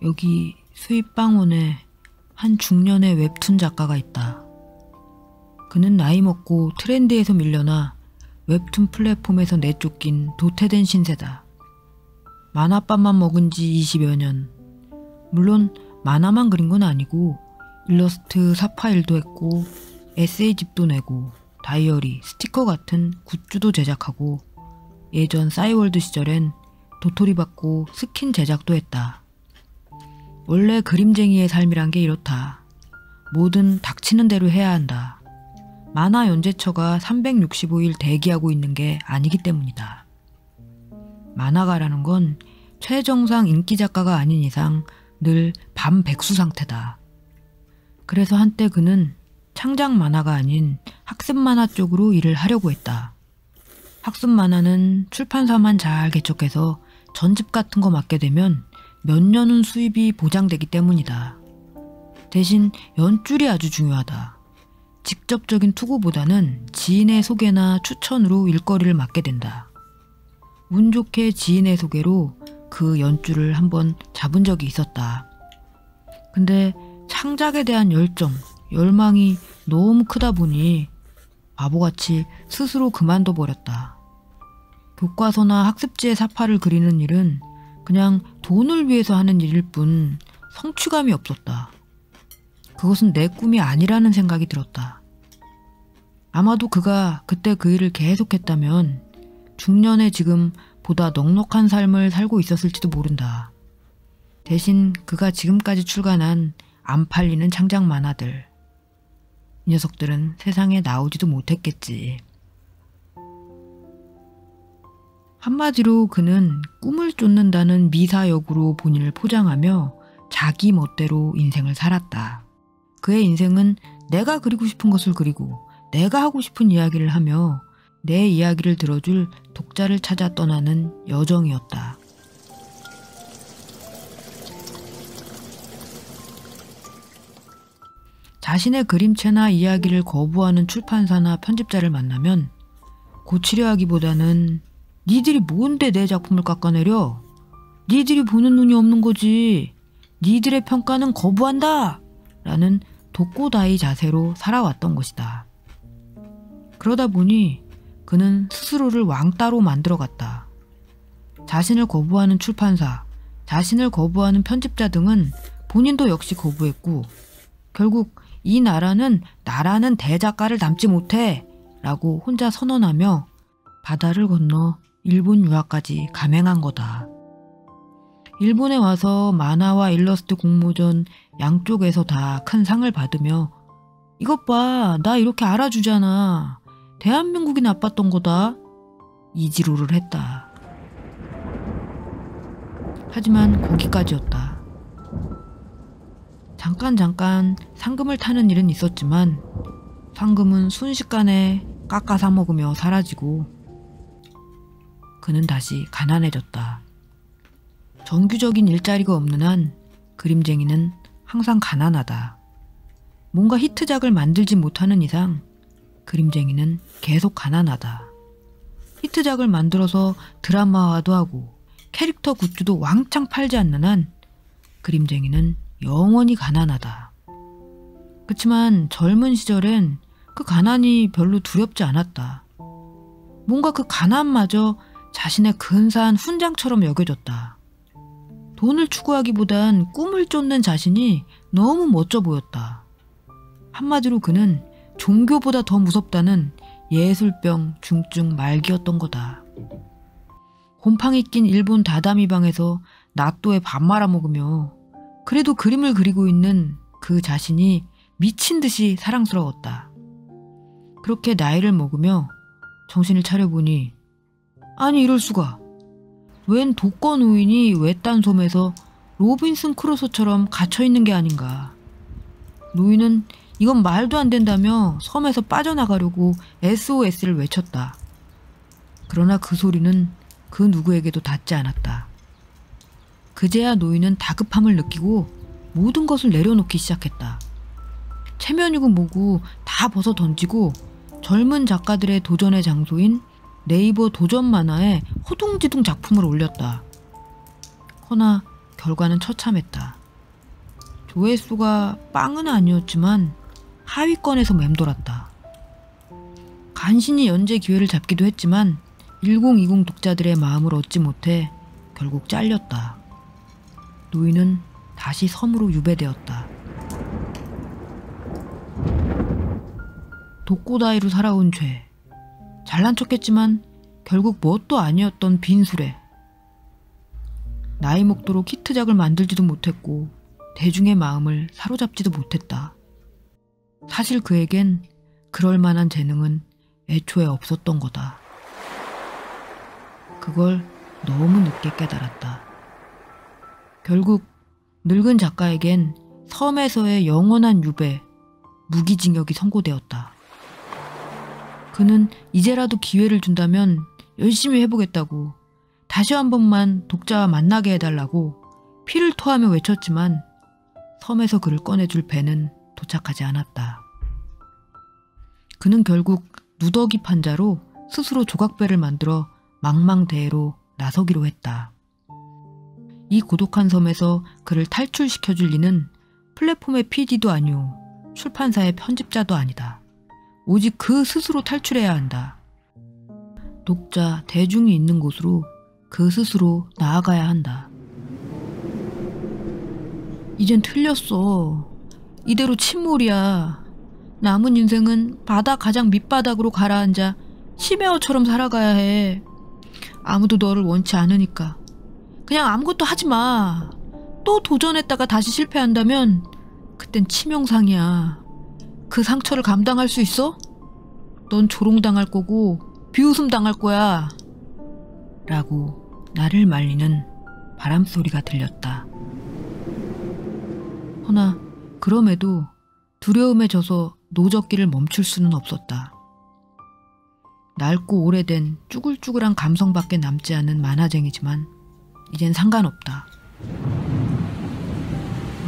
여기 수입방원에 한 중년의 웹툰 작가가 있다. 그는 나이 먹고 트렌드에서 밀려나 웹툰 플랫폼에서 내쫓긴 도태된 신세다. 만화밥만 먹은 지 20여 년. 물론 만화만 그린 건 아니고 일러스트 사파일도 했고 에세이집도 내고 다이어리, 스티커 같은 굿즈도 제작하고 예전 싸이월드 시절엔 도토리 받고 스킨 제작도 했다. 원래 그림쟁이의 삶이란 게 이렇다. 뭐든 닥치는 대로 해야 한다. 만화 연재처가 365일 대기하고 있는 게 아니기 때문이다. 만화가라는 건 최정상 인기 작가가 아닌 이상 늘 밤백수 상태다. 그래서 한때 그는 창작 만화가 아닌 학습 만화 쪽으로 일을 하려고 했다. 학습 만화는 출판사만 잘 개척해서 전집 같은 거 맡게 되면 몇 년은 수입이 보장되기 때문이다. 대신 연줄이 아주 중요하다. 직접적인 투고보다는 지인의 소개나 추천으로 일거리를 맡게 된다. 운 좋게 지인의 소개로 그 연줄을 한번 잡은 적이 있었다. 근데 창작에 대한 열정, 열망이 너무 크다 보니 바보같이 스스로 그만둬 버렸다. 교과서나 학습지에 사파를 그리는 일은 그냥 돈을 위해서 하는 일일 뿐 성취감이 없었다. 그것은 내 꿈이 아니라는 생각이 들었다. 아마도 그가 그때 그 일을 계속했다면 중년의 지금 보다 넉넉한 삶을 살고 있었을지도 모른다. 대신 그가 지금까지 출간한 안 팔리는 창작 만화들, 이 녀석들은 세상에 나오지도 못했겠지. 한마디로 그는 꿈을 쫓는다는 미사역으로 본인을 포장하며 자기 멋대로 인생을 살았다. 그의 인생은 내가 그리고 싶은 것을 그리고 내가 하고 싶은 이야기를 하며 내 이야기를 들어줄 독자를 찾아 떠나는 여정이었다. 자신의 그림체나 이야기를 거부하는 출판사나 편집자를 만나면 고치려 하기보다는 니들이 뭔데 내 작품을 깎아내려? 니들이 보는 눈이 없는 거지. 니들의 평가는 거부한다! 라는 독고다이 자세로 살아왔던 것이다. 그러다 보니 그는 스스로를 왕따로 만들어갔다. 자신을 거부하는 출판사, 자신을 거부하는 편집자 등은 본인도 역시 거부했고 결국 이 나라는 나라는 대작가를 닮지 못해 라고 혼자 선언하며 바다를 건너 일본 유학까지 감행한 거다. 일본에 와서 만화와 일러스트 공모전 양쪽에서 다 큰 상을 받으며 이것 봐, 나 이렇게 알아주잖아. 대한민국이 나빴던 거다. 이지로를 했다. 하지만 거기까지였다. 잠깐 상금을 타는 일은 있었지만 상금은 순식간에 깎아 사 먹으며 사라지고 그는 다시 가난해졌다. 정규적인 일자리가 없는 한 그림쟁이는 항상 가난하다. 뭔가 히트작을 만들지 못하는 이상 그림쟁이는 계속 가난하다. 히트작을 만들어서 드라마화도 하고 캐릭터 굿즈도 왕창 팔지 않는 한 그림쟁이는 영원히 가난하다. 그치만 젊은 시절엔 그 가난이 별로 두렵지 않았다. 뭔가 그 가난마저 자신의 근사한 훈장처럼 여겨졌다. 돈을 추구하기보단 꿈을 쫓는 자신이 너무 멋져 보였다. 한마디로 그는 종교보다 더 무섭다는 예술병 중증 말기였던 거다. 곰팡이 낀 일본 다다미 방에서 나또에 밥 말아 먹으며 그래도 그림을 그리고 있는 그 자신이 미친 듯이 사랑스러웠다. 그렇게 나이를 먹으며 정신을 차려보니 아니 이럴 수가. 웬 독거 노인이 외딴 섬에서 로빈슨 크루소처럼 갇혀있는 게 아닌가. 노인은 이건 말도 안 된다며 섬에서 빠져나가려고 SOS를 외쳤다. 그러나 그 소리는 그 누구에게도 닿지 않았다. 그제야 노인은 다급함을 느끼고 모든 것을 내려놓기 시작했다. 체면이고 뭐고 다 벗어 던지고 젊은 작가들의 도전의 장소인 네이버 도전 만화에 허둥지둥 작품을 올렸다. 허나 결과는 처참했다. 조회수가 빵은 아니었지만 하위권에서 맴돌았다. 간신히 연재 기회를 잡기도 했지만 1020 독자들의 마음을 얻지 못해 결국 잘렸다. 노인은 다시 섬으로 유배되었다. 독고다이로 살아온 죄. 잘난 척했지만 결국 뭣도 아니었던 빈수레. 나이 먹도록 히트작을 만들지도 못했고 대중의 마음을 사로잡지도 못했다. 사실 그에겐 그럴 만한 재능은 애초에 없었던 거다. 그걸 너무 늦게 깨달았다. 결국 늙은 작가에겐 섬에서의 영원한 유배, 무기징역이 선고되었다. 그는 이제라도 기회를 준다면 열심히 해보겠다고, 다시 한 번만 독자와 만나게 해달라고 피를 토하며 외쳤지만 섬에서 그를 꺼내줄 배는 도착하지 않았다. 그는 결국 누더기 판자로 스스로 조각배를 만들어 망망대해로 나서기로 했다. 이 고독한 섬에서 그를 탈출시켜줄 리는 플랫폼의 PD도 아니오, 출판사의 편집자도 아니다. 오직 그 스스로 탈출해야 한다. 독자, 대중이 있는 곳으로 그 스스로 나아가야 한다. 이젠 틀렸어. 이대로 침몰이야. 남은 인생은 바다 가장 밑바닥으로 가라앉아 심해어처럼 살아가야 해. 아무도 너를 원치 않으니까. 그냥 아무것도 하지 마. 또 도전했다가 다시 실패한다면 그땐 치명상이야. 그 상처를 감당할 수 있어? 넌 조롱당할 거고 비웃음 당할 거야. 라고 나를 말리는 바람소리가 들렸다. 허나 그럼에도 두려움에 져서 노젓기를 멈출 수는 없었다. 낡고 오래된 쭈글쭈글한 감성밖에 남지 않은 만화쟁이지만 이젠 상관없다.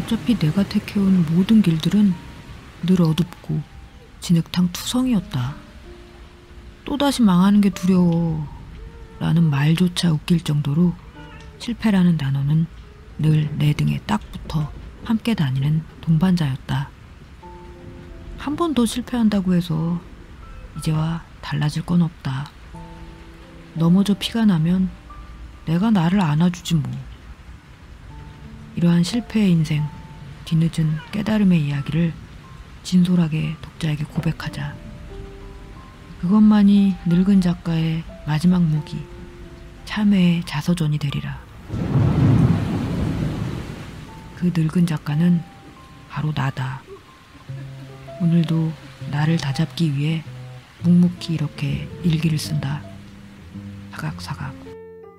어차피 내가 택해온 모든 길들은 늘 어둡고 진흙탕 투성이었다. 또다시 망하는 게 두려워 라는 말조차 웃길 정도로 실패라는 단어는 늘 내 등에 딱 붙어 함께 다니는 동반자였다. 한 번 더 실패한다고 해서 이제와 달라질 건 없다. 넘어져 피가 나면 내가 나를 안아주지 뭐. 이러한 실패의 인생, 뒤늦은 깨달음의 이야기를 진솔하게 독자에게 고백하자. 그것만이 늙은 작가의 마지막 무기, 참회의 자서전이 되리라. 그 늙은 작가는 바로 나다. 오늘도 나를 다잡기 위해 묵묵히 이렇게 일기를 쓴다. 사각사각,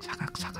사각사각.